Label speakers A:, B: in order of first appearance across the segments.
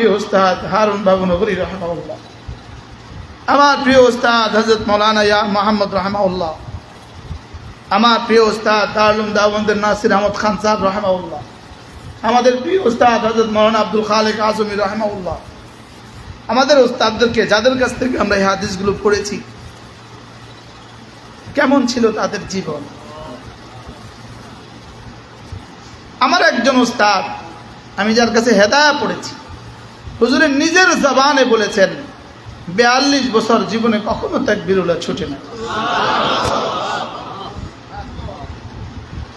A: প্রিয় উস্তাদ হারুন বাবু নগরী রাহমাহুল্লাহ, আমার প্রিয় উস্তাদ হযরত মাওলানা ইয়া মুহাম্মদ রাহমাহুল্লাহ, আমার প্রিয় উস্তাদ দারুল দাওয়ান্দের নাসির আহমদ খান সাহেব রাহমাহুল্লাহ, আমাদের প্রিয় উস্তাদ হযরত মাওলানা আব্দুল খালেক আজমি রাহমাহুল্লাহ, আমাদের উস্তাদদেরকে যাদের কাছ থেকে আমরা এই হাদিসগুলো পড়েছি, কেমন ছিল তাদের জীবন। আমার একজন উস্তাদ, আমি যার কাছে হেদায়া পড়েছি, হুজুরের নিজের জবানে বলেছেন 42 বছর জীবনে কখনো তাকবীরুল্লাহ ছুটে না।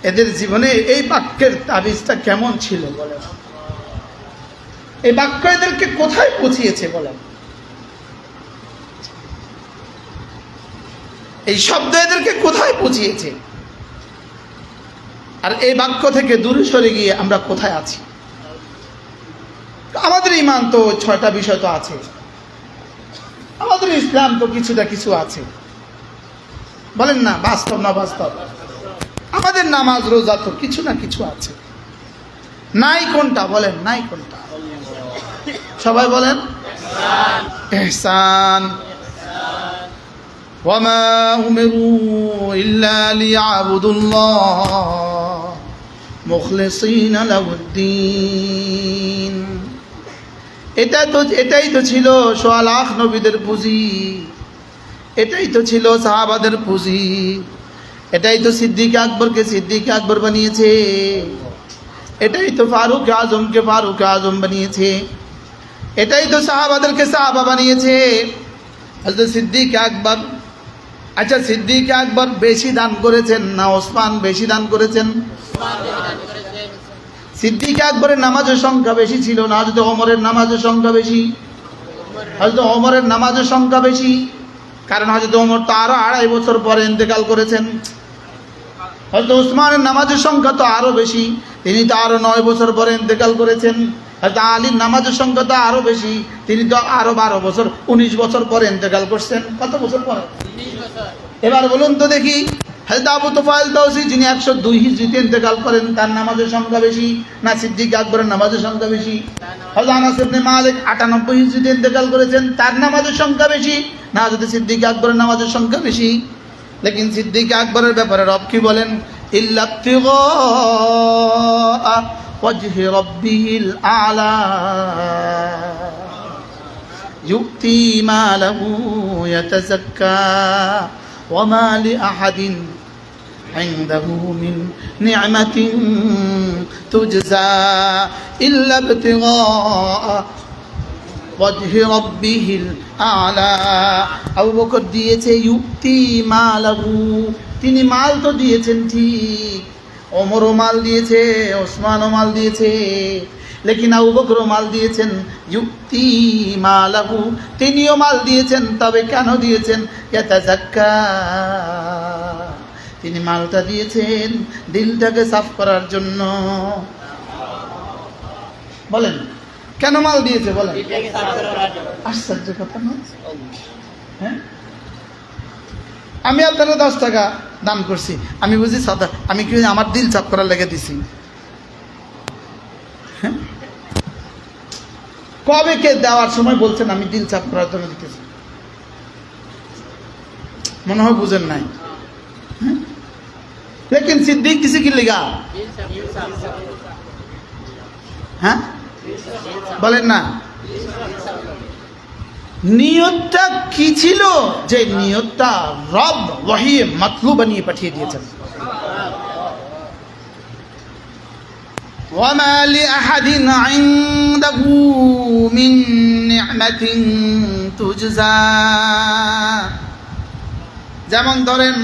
A: এদের জীবনে এই বাক্যের তাবিজটা কেমন ছিল বলেন? এই বাক্য এদেরকে কোথায় পৌঁছিয়েছে বলেন? এই শব্দ এদেরকে কোথায় পৌঁছিয়েছে? আর এই বাক্য থেকে দূরে সরে গিয়ে আমরা কোথায় আছি? আমাদের ঈমান তো 6টা বিষয় তো আছে, আমাদের ইসলাম তো কিছুটা কিছু আছে, বলেন না? বাস্তব না বাস্তব? আমাদের নামাজ রোজা তো কিছু না কিছু আছে, নাই কোনটা বলেন? নাই কোনটা? সবাই বলেন ইহসান। ওয়ামা উমিরু ইল্লা লিয়াবুদুল্লাহ মুখলিসিনা লাহুদ্দিন। এটাই তো ছিল 1.25 লাখ নবীদের পুঁজি, এটাই তো ছিল সাহাবাদের পুঁজি, এটাই তো সিদ্দিক আকবরকে সিদ্দিক আকবর বানিয়েছে, এটাই তো ফারুক আজমকে ফারুক আজম বানিয়েছে, এটাই তো সাহাবাদেরকে সাহাবা বানিয়েছে। হযরত সিদ্দিক আকবর, আচ্ছা সিদ্দিক আকবর বেশি দান করেছেন না ওসমান বেশি দান করেছেন? সিদ্দিক আকবরের নামাজের সংখ্যা বেশি ছিল না হযরত ওমরের নামাজের সংখ্যা বেশি? হযরত ওমরের নামাজের সংখ্যা বেশি, কারণ হযরত ওমর তো আরো 2.5 বছর পরে ইন্তেকাল করেছেন। হযরত ওসমানের নামাজের সংখ্যা তো আরো বেশি, তিনি তো আরো 9 বছর পরে ইন্তেকাল করেছেন। হযরত আলীর নামাজের সংখ্যা তো আরো বেশি, তিনি তো আরো 12 বছর 19 বছর পরে ইন্তেকাল করছেন। কত বছর পরে? 19 বছর। এবার বলুন তো দেখি, হযরত আবু তুফাইল তাওসি যিনি 102 হিজরিতে ইন্তেকাল করেন, তার নামাজের সংখ্যা বেশি না সিদ্দিক আকবরের নামাজের সংখ্যা বেশি? হযরত আনাস ইবনে মালিক 98 হিজরিতে ইন্তেকাল করেছেন, তার নামাজের সংখ্যা বেশি না হযরত সিদ্দিক আকবরের নামাজের সংখ্যা বেশি? লেকিন সিদ্দিক আকবরের ব্যাপারে রব কি বলেন? ইল্লাবতিগা ওয়াজহি রাব্বিহিল আ'লা ইউতি মালাহু ইয়াতাযাক্কা ওয়া মা লিআহাদিন ইনদাহু মিন নি'মাতিন তুজজা ইল্লা ইবতিগা ওয়াজহি রাব্বিহিল আ'লা। আবু বকর দিয়েছে ইউতি মালাহু, তিনি মাল তো দিয়েছেন ঠিক, ওমরও মাল দিয়েছে, ওসমানও মাল দিয়েছে, লেকিন আবু বকরও মাল দিয়েছেন ইউতি মালাহু, তিনিও মাল দিয়েছেন। তবে কেন দিয়েছেন? ইয়াতাযাক্কা, তিনি মালটা দিয়েছেন দিলটাকে সাফ করার জন্য। বলেন কেন মাল দিয়েছে? বলেন। আশ্চর্য কথা না? হ্যাঁ, আমি আপনারা 10 টাকা দান করছি, আমি বুঝি সাদা, আমি কি আমার দিল সাফ করার লেগে দিছি? হ্যাঁ, কবে কে দেওয়ার সময় বলছেন আমি দিল সাফ করার জন্য দিতেছি? মনে হয় বুঝেন নাই। লেকিন সিদ্দিক দিছে কি লেগা? হ্যাঁ বলেন না, নিয়তটা কি ছিল? যে নিয়তটা রব ওয়াহি মাতলুব বানিয়ে পাঠিয়ে দিয়েছেন। ওয়ামা লিআহাদিন ইনদাহু মিন নি'মাতিন তুজজা। যেমন ধরেন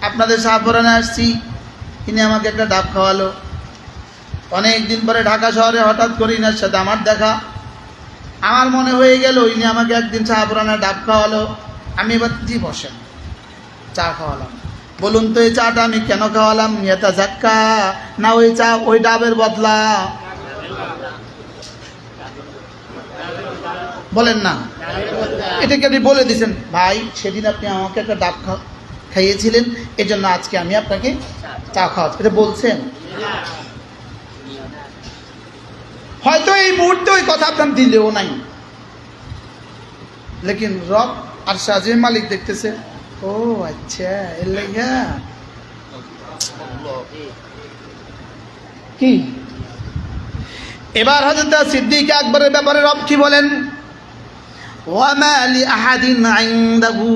A: আপনাদের শাহপুরানে আসছি, তিনি আমাকে একটা ডাব খাওয়ালো, অনেক দিন পরে ঢাকা শহরে হঠাৎ করে ইনার সাথে আমার দেখা, আমার মনে হয়ে গেল ইনি আমাকে একদিন শাহপুরানে ডাব খাওয়ালো, আমি এবার জি বসেন চা খাওয়ালাম। বলুন তো এই চাটা আমি কেন খাওয়ালাম? ইয়াতাযাক্কা, না ওই চা ওই ডাবের বদলা? বলেন না, এটাকে আপনি বলে দিয়েছেন ভাই সেদিন আপনি আমাকে একটা ডাব খাইয়েছিলেন, এই জন্য আজকে আমি আপনাকে চা খাওয়াচ্ছি, এটা বলছেন? হয়তো এই মুহূর্তে ওই কথা আপনার দিলেও নাই, লেকিন রব আর সাজে মালিক দেখতেছে, ও আচ্ছা এর লাগা কি। এবার হযরত সিদ্দিক আকবরের ব্যাপারে রব কি বলেন, ওয়ামা লিআহাদিন ইনদাহু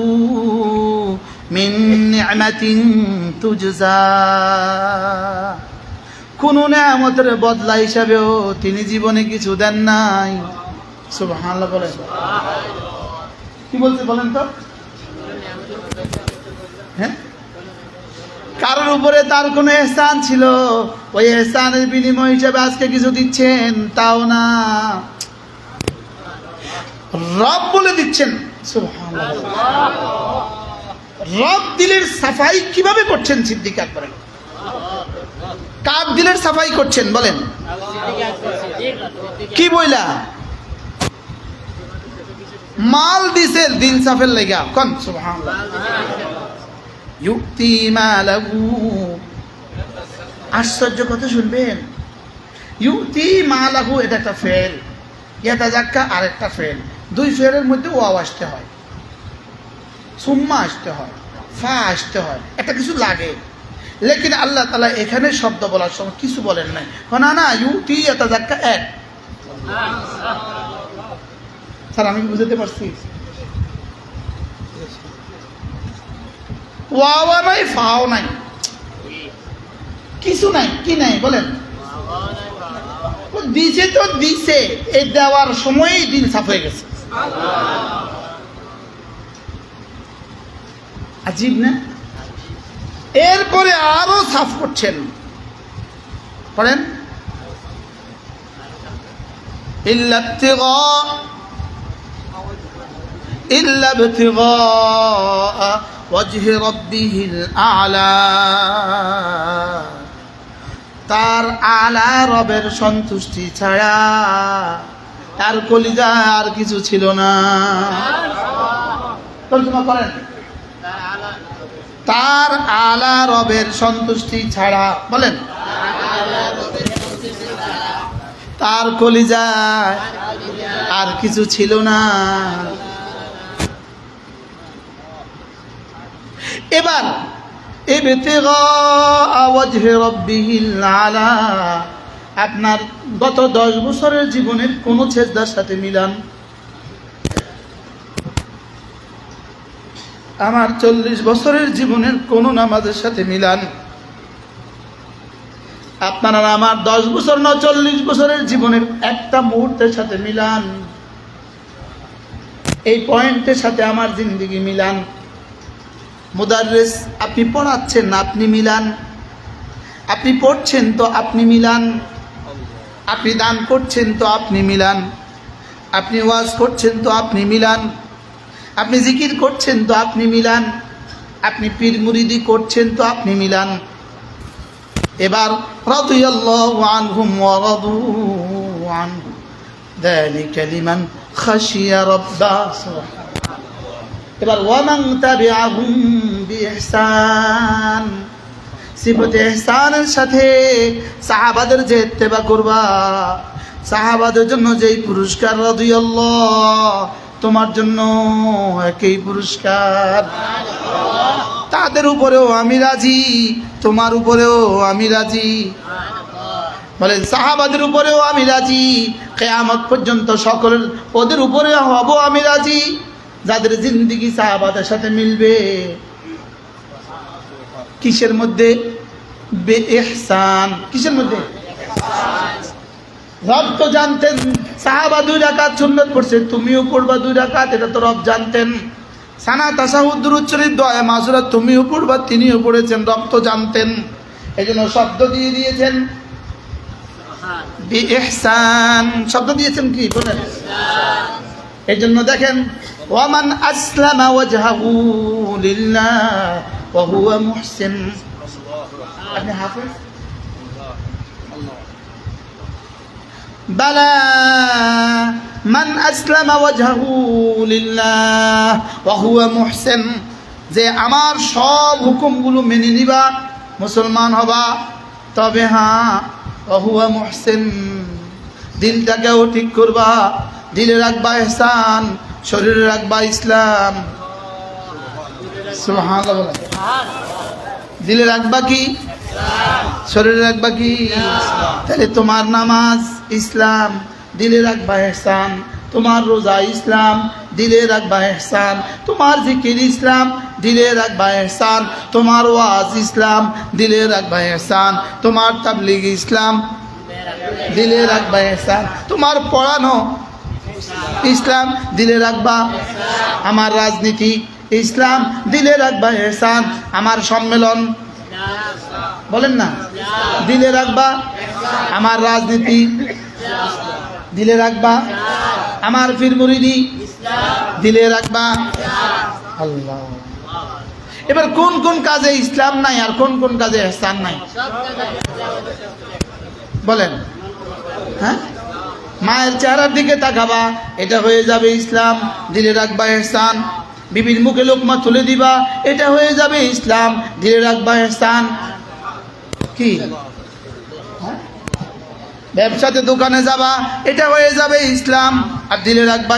A: মিন নি'মাতিন তুজজা, কোন নেয়ামতের বদলা হিসাবেও তিনি জীবনে কিছু দেন নাই। সুবহানাল্লাহ বলেন। কি বলতে বলেন তো? হ্যাঁ, কারোর উপরে তার কোনো ইহসান ছিল, ওই ইহসানের বিনিময় হিসেবে আজকে কিছু দিচ্ছেন তাও না, রব বলে দিচ্ছেন। সুবহানাল্লাহ। রব দিলের সাফাই কিভাবে করছেন সিদ্দিক আকবর? কার দিলের সাফাই করছেন বলেন? কি বইলা? মাল দিছে দিল সাফের লাগা, কোন সুবহানাল্লাহ। ইউতি মালাহু, আশ্চর্য কথা শুনবেন, ইউতি মালাহু এটা একটা ফেল, ইয়াতাজাক্কা আরেকটা ফেল, দুই ফেলের মধ্যে ওয়াও আসতে হয়, সুম্মা আসতে হয়, ফা আসতে হয়, একটা কিছু লাগে। লেকিন আল্লাহ তাআলা এখানে শব্দ বলার সময় কিছু বলেন নাই, না না ইউতি ইয়াতাজাক্কা এক। স্যার আমি বুঝতে পারছি? ওয়াও নাই, ফাও নাই, কিছু নাই, কি নাই বলেন? দিছে তো দিছে, এই দেওয়ার সময়ই দিল সাফ হয়ে গেছে। আজীব না? এরপরে আরো সাফ করছেন, পড়েন ইল্লা ইবতিগা ওয়াজহি রাব্বিহিল আ'লা, তার আলা রবের সন্তুষ্টি ছাড়া তার কলিজায় আর কিছু ছিল না। তর্জমা করেন, তার আলা রবের সন্তুষ্টি ছাড়া, বলেন তার কলিজায় আর কিছু ছিল না। এবার ইবতিগা ওয়াজহি রাব্বিহিল আ'লা, আপনার গত 10 বছরের জীবনের কোন সেজদার সাথে মিলান, আমার 40 বছরের জীবনের কোন নামাজের সাথে মিলান, আপনারা আমার 10 বছর না 40 বছরের জীবনের একটা মুহূর্তের সাথে মিলান, এই পয়েন্টের সাথে আমার জিন্দেগি মিলান। মুদাররিস আপনি পড়াচ্ছেন না, আপনি মিলান, আপনি পড়ছেন তো আপনি মিলান, আপনি দান করছেন তো আপনি মিলান, আপনি ওয়াজ করছেন তো আপনি মিলান, আপনি জিকির করছেন তো আপনি মিলান, আপনি পীর মুরিদি করছেন তো আপনি মিলান। এবার রাদিয়াল্লাহু আনহুম ওয়া রাদু আনহু যালিকা লিমান খাশিয়া রাব্বাহ। এবার ওয়ামান তাবিআহুম বিইহসান, সিফাতে ইহসানের সাথে সাহাবাদের যে ইত্তেবা করবা, সাহাবাদের জন্য যেই পুরস্কার, রাদিয়াল্লাহ, তোমার জন্য একই পুরস্কার, তাদের উপরেও আমি রাজি, তোমার উপরেও আমি রাজি। বলেন সাহাবাদের উপরেও আমি রাজি, কিয়ামত পর্যন্ত সকলের ওদের উপরে হব আমি রাজি, যাদের জিন্দেগি সাহাবাদের সাথে মিলবে। কিসের মধ্যে? বেইহসান। কিসের মধ্যে? রব তো জানতেন সাহাবা 2 রাকাত সুন্নাত পড়ছে, তুমিও পড়বা 2 রাকাত, এটা তো রব জানতেন। সানা তাশাহুদ দুরূদ শরীফ দোয়া মাসুরা তুমিও পড়বা, তিনিও পড়েছেন, রব তো জানতেন, এজন্য শব্দ দিয়ে দিয়েছেন বিইহসান। শব্দ দিয়েছেন কি বলেন? এজন্য দেখেন ওয়ামান আসলামা ওয়াজহাহু লিল্লাহ ওয়া হুয়া মুহসিন। আপনি হাফেজ? বালা মান আসলামা ওয়াজহাহু লিল্লাহ ওয়া হুয়া মুহসিন, যে আমার সব হুকুমগুলো মেনে নিবা, মুসলমান হবা, তবে হ্যাঁ ওয়া হুয়া মুহসিন, দিলটাকেও ঠিক করবা, দিলে রাখবা ইহসান, শরীরে রাখবা ইসলাম। সুবহানাল্লাহ। দিলে রাখবা কি? শরীরে রাখবা কি? তাহলে তোমার নামাজ ইসলাম, দিলে রাখবা ইহসান। তোমার রোজা ইসলাম, দিলে রাখবা ইহসান। তোমার জিকির ইসলাম, দিলে রাখবা ইহসান। তোমার ওয়াজ ইসলাম, দিলে রাখবা ইহসান। তোমার তাবলীগ ইসলাম, দিলে রাখবা ইহসান। তোমার পড়ানো ইসলাম, দিলে রাখবা। আমার রাজনীতি ইসলাম, দিলে রাখবা ইহসান। আমার সম্মেলন বলেন না, দিলে রাখবা। আমার রাজনীতি দিলে রাখবা। আমার পীর মুরিদি দিলে রাখবা। আল্লাহ। এবার কোন কোন কাজে ইসলাম নাই আর কোন কোন কাজে ইহসান নাই বলেন? হ্যাঁ, মায়ের চেহারার দিকে তাকাবা, এটা হয়ে যাবে ইসলাম, দিলে রাখবা ইহসান। বিবির মুখে লোকমা তুলে দিবা, এটা হয়ে যাবে ইসলাম, দিলে রাখবা ইহসান। কি ব্যবসাতে দোকানে যাবা, এটা হয়ে যাবে ইসলাম আর দিলে রাখবা